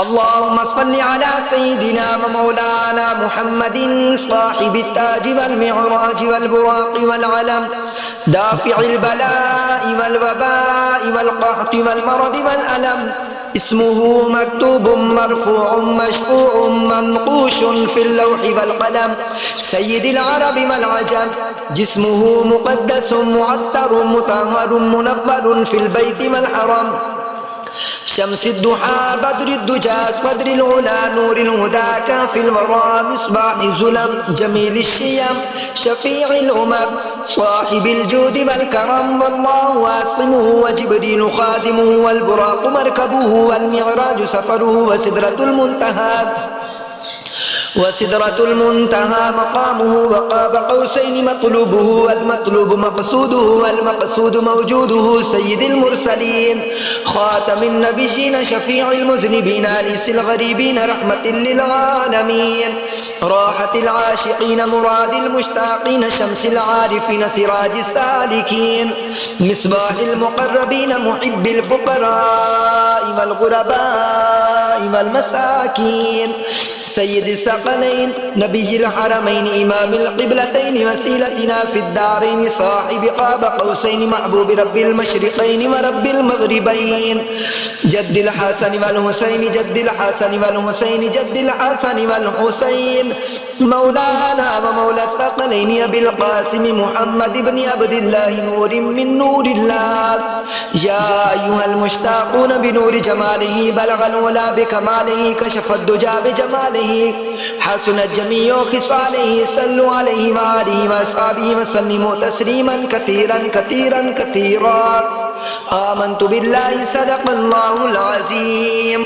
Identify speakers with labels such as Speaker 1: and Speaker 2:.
Speaker 1: اللهم صل على سيدنا ومولانا محمد صاحب التاج والمعراج والبراق والعلم دافع البلاء والوباء والقحط والمرض والألم اسمه مكتوب مرفوع مشفوع منقوش في اللوح والقلم سيد العرب والعجم جسمه مقدس معطر مطهر منور في البيت والحرم شمس الضحى بدر الدجى صدر العلا نور الهدى كافي الورى مصباح الظلم جميل الشيم شفيع الأمم صاحب الجود والكرم والله واصمه وجبريل خادمه والبراق مركبه والمعراج سفره وسدرة المنتهى مقامه وقاب قوسين مطلوبه والمطلوب مقصوده والمقصود موجوده سيد المرسلين خاتم النبيين شفيع المذنبين أنيس الغريبين رحمة للعالمين راحة العاشقين مراد المشتاقين شمس العارفين سراج السالكين مصباح المقربين محب الفقراء والغرباء والمساكين سيد الثقلين نبي الحرمين إمام القبلتين وسيلتنا في الدارين صاحب قاب قوسين محبوب رب المشرقين ورب المغربين جد الحسن والحسين جد الحسن والحسين جد الحسن والحسين مولانا ومولى الثقلين أبي القاسم محمد بن عبد الله نور من نور الله يا أيها المشتاقون بنور جماله بلغ العلا بكماله كشف الدجى بجماله حسنت جميع خصاله صلوا عليه وآله وأصحابه وسلموا تسليما كثيرا كثيرا كثيرا آمنت بالله صدق الله العظيم.